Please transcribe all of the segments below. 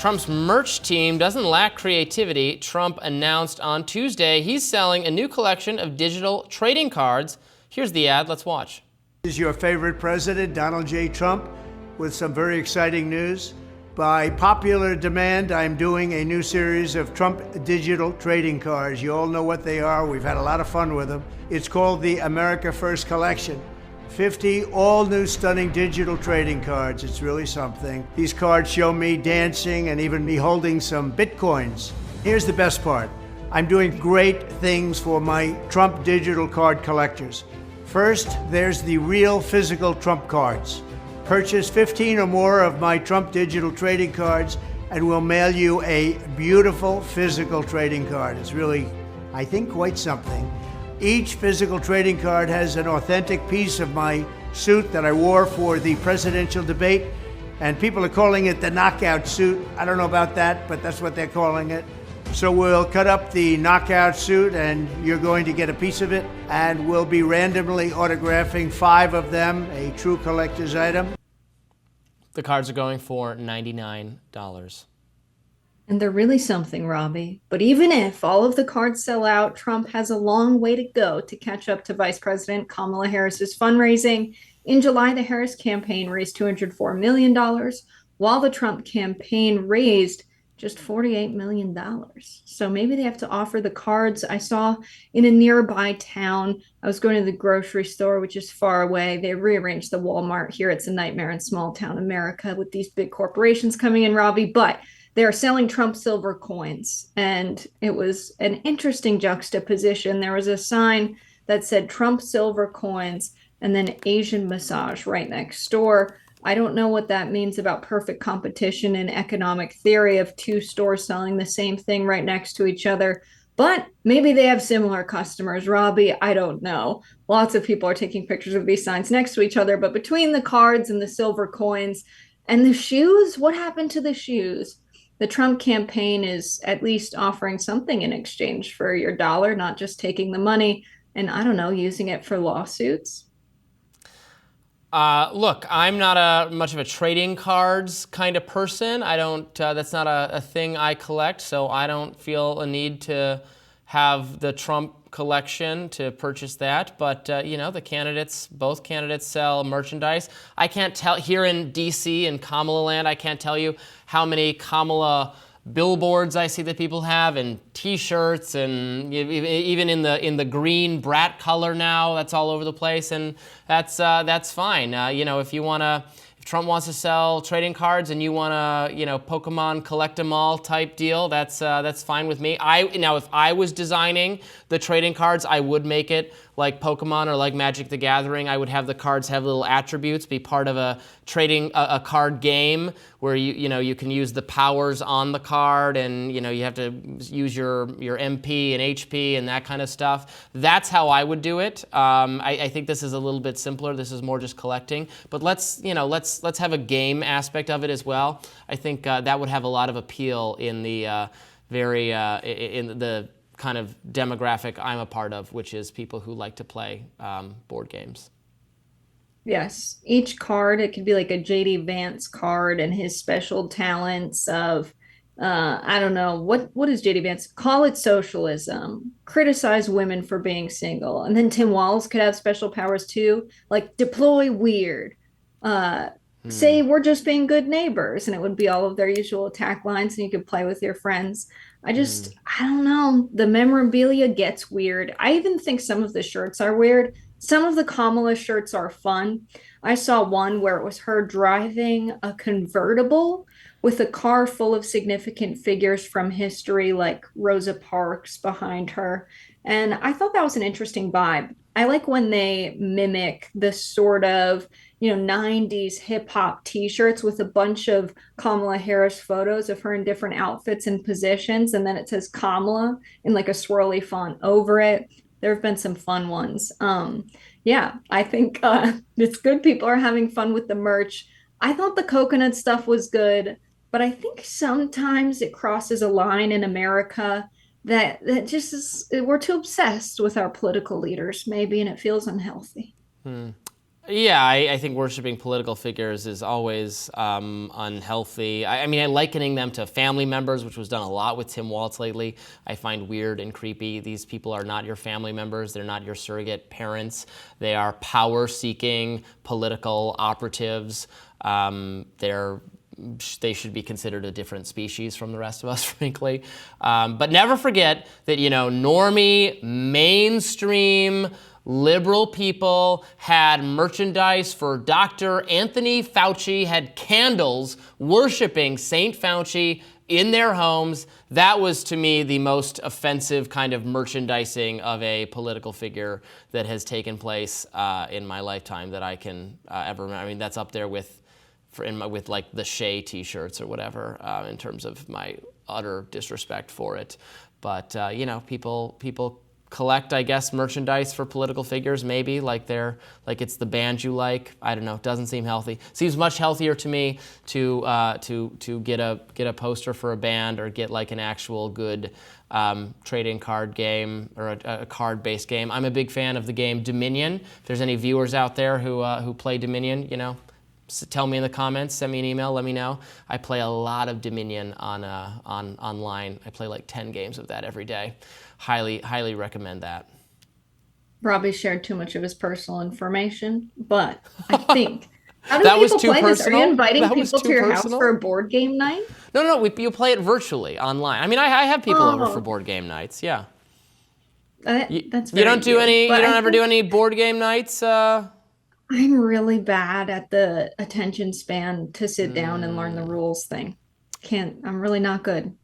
Trump's merch team doesn't lack creativity. Trump announced on Tuesday he's selling a new collection of digital trading cards. Here's the ad. Let's watch. This is your favorite president, Donald J. Trump, with some very exciting news. By popular demand, I'm doing a new series of Trump digital trading cards. You all know what they are. We've had a lot of fun with them. It's called the America First Collection. 50 all-new stunning digital trading cards. It's really something. These cards show me dancing and even me holding some bitcoins. Here's the best part. I'm doing great things for my Trump digital card collectors. First, there's the real physical Trump cards. Purchase 15 or more of my Trump digital trading cards and we'll mail you a beautiful physical trading card. It's really, I think, quite something. Each physical trading card has an authentic piece of my suit that I wore for the presidential debate, and people are calling it the knockout suit. I don't know about that, but that's what they're calling it. So we'll cut up the knockout suit, and you're going to get a piece of it, and we'll be randomly autographing 5 of them, a true collector's item. The cards are going for $99. And they're really something, Robbie. But even if all of the cards sell out, Trump has a long way to go to catch up to Vice President Kamala Harris's fundraising. In July, the Harris campaign raised $204 million, while the Trump campaign raised just $48 million. So maybe they have to offer the cards. I saw in a nearby town, I was going to the grocery store, which is far away. They rearranged the Walmart here. It's a nightmare in small town America with these big corporations coming in, Robbie. But they're selling Trump silver coins. And it was an interesting juxtaposition. There was a sign that said Trump silver coins and then Asian massage right next door. I don't know what that means about perfect competition in economic theory of 2 stores selling the same thing right next to each other. But maybe they have similar customers, Robbie. I don't know. Lots of people are taking pictures of these signs next to each other. But between the cards and the silver coins and the shoes, what happened to the shoes? The Trump campaign is at least offering something in exchange for your dollar, not just taking the money and, I don't know, using it for lawsuits. Look, I'm not much of a trading cards kind of person. I don't. That's not a thing I collect, so I don't feel a need to have the Trump collection to purchase that. But both candidates sell merchandise. I can't tell here in D.C. in Kamala Land. I can't tell you how many Kamala billboards I see that people have, and T-shirts, and even in the green brat color now, that's all over the place, and that's fine. If Trump wants to sell trading cards and you want to, Pokemon collect them all type deal, that's fine with me. If I was designing the trading cards, I would make it like Pokemon or like Magic the Gathering. I would have the cards have little attributes, be part of a card game where you can use the powers on the card, and you have to use your MP and HP and that kind of stuff. That's how I would do it. I think this is a little bit simpler. This is more just collecting. But let's have a game aspect of it as well. I think that would have a lot of appeal in the in the kind of demographic I'm a part of, which is people who like to play board games. Yes, each card, it could be like a J.D. Vance card and his special talents of, I don't know, what is J.D. Vance? Call it socialism, criticize women for being single. And then Tim Walz could have special powers too, like deploy weird, say we're just being good neighbors, and it would be all of their usual attack lines, and you could play with your friends. I don't know. The memorabilia gets weird. I even think some of the shirts are weird. Some of the Kamala shirts are fun. I saw one where it was her driving a convertible with a car full of significant figures from history, like Rosa Parks behind her. And I thought that was an interesting vibe. I like when they mimic this sort of, 90s hip hop t-shirts with a bunch of Kamala Harris photos of her in different outfits and positions. And then it says Kamala in like a swirly font over it. There have been some fun ones. I think it's good. People are having fun with the merch. I thought the coconut stuff was good, but I think sometimes it crosses a line in America that just is, we're too obsessed with our political leaders, maybe, and it feels unhealthy. Yeah, I think worshiping political figures is always unhealthy. I mean, likening them to family members, which was done a lot with Tim Walz lately, I find weird and creepy. These people are not your family members. They're not your surrogate parents. They are power-seeking political operatives. They should be considered a different species from the rest of us, frankly. But never forget that, normie, mainstream, liberal people had merchandise for Dr. Anthony Fauci, had candles worshiping St. Fauci in their homes. That was, to me, the most offensive kind of merchandising of a political figure that has taken place in my lifetime that I can ever remember. I mean, that's up there with like the Shea t-shirts or whatever, in terms of my utter disrespect for it. But, people collect, I guess, merchandise for political figures, maybe, like it's the band you like. I don't know. It doesn't seem healthy. Seems much healthier to me to get a poster for a band or get like an actual good trading card game or a card-based game. I'm a big fan of the game Dominion. If there's any viewers out there who play Dominion, tell me in the comments, send me an email, let me know. I play a lot of Dominion online. I play like 10 games of that every day. Highly recommend that. Robbie shared too much of his personal information, but I think how do that people was too play personal? this? Are you inviting That was people too to your personal? house for a board game night? No, you play it virtually online. I mean, I have people over for board game nights. Yeah. That's You don't do very any. good, You but don't I ever do any board game nights. I'm really bad at the attention span to sit down and learn the rules thing. I'm really not good.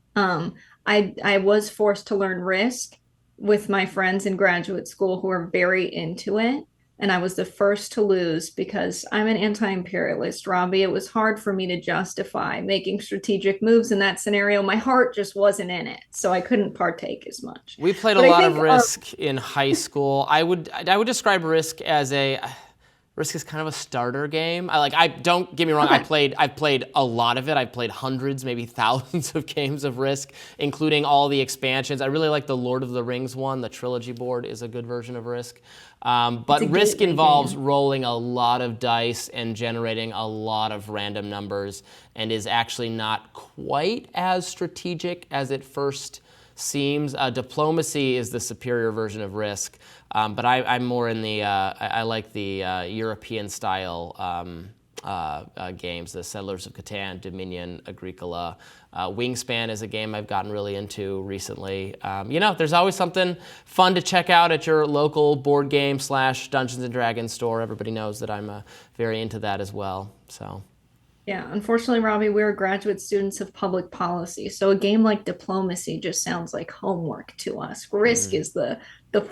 I was forced to learn Risk with my friends in graduate school who are very into it. And I was the first to lose because I'm an anti-imperialist, Robbie. It was hard for me to justify making strategic moves in that scenario. My heart just wasn't in it, so I couldn't partake as much. We played a lot of Risk in high school. I would describe Risk as Risk is kind of a starter game. Don't get me wrong. Okay. I've played a lot of it. I've played hundreds, maybe thousands of games of Risk, including all the expansions. I really like the Lord of the Rings one. The trilogy board is a good version of Risk. But Risk involves rolling a lot of dice and generating a lot of random numbers, and is actually not quite as strategic as it first seems. Diplomacy is the superior version of Risk, but I'm more in the I like the European style games, the Settlers of Catan, Dominion, Agricola. Wingspan is a game I've gotten really into recently. There's always something fun to check out at your local board game / Dungeons and Dragons store. Everybody knows that I'm very into that as well. So. Yeah, unfortunately, Robbie, we're graduate students of public policy, so a game like Diplomacy just sounds like homework to us. Risk is the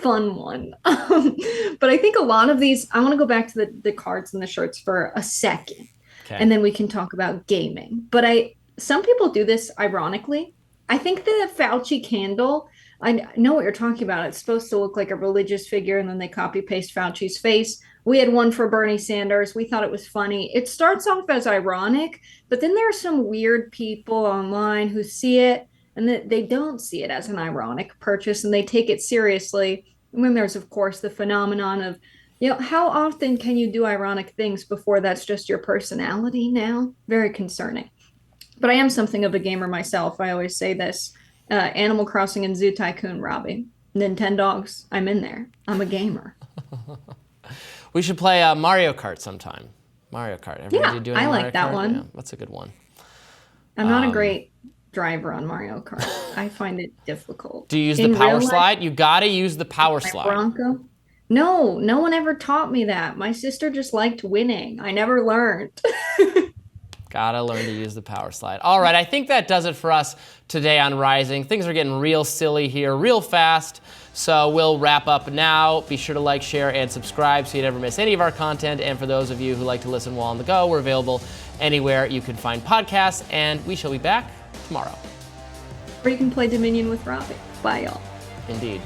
fun one. But I think a lot of these, I want to go back to the cards and the shirts for a second, and then we can talk about gaming. But some people do this ironically. I think the Fauci candle, I know what you're talking about. It's supposed to look like a religious figure, and then they copy paste Fauci's face. We had one for Bernie Sanders. We thought it was funny. It starts off as ironic, but then there are some weird people online who see it and they don't see it as an ironic purchase and they take it seriously. And then there's, of course, the phenomenon of, how often can you do ironic things before that's just your personality now? Very concerning. But I am something of a gamer myself. I always say this. Animal Crossing and Zoo Tycoon, Robbie. Nintendogs, I'm in there. I'm a gamer. We should play Mario Kart sometime. Mario Kart. I like that one. Yeah, that's a good one. I'm not a great driver on Mario Kart. I find it difficult. Do you use the power slide? You gotta use the power slide. Bronco? No one ever taught me that. My sister just liked winning. I never learned. Gotta learn to use the power slide. All right, I think that does it for us today on Rising. Things are getting real silly here, real fast. So we'll wrap up now. Be sure to like, share, and subscribe so you never miss any of our content. And for those of you who like to listen while on the go, we're available anywhere you can find podcasts. And we shall be back tomorrow. Or you can play Dominion with Robbie. Bye, y'all. Indeed.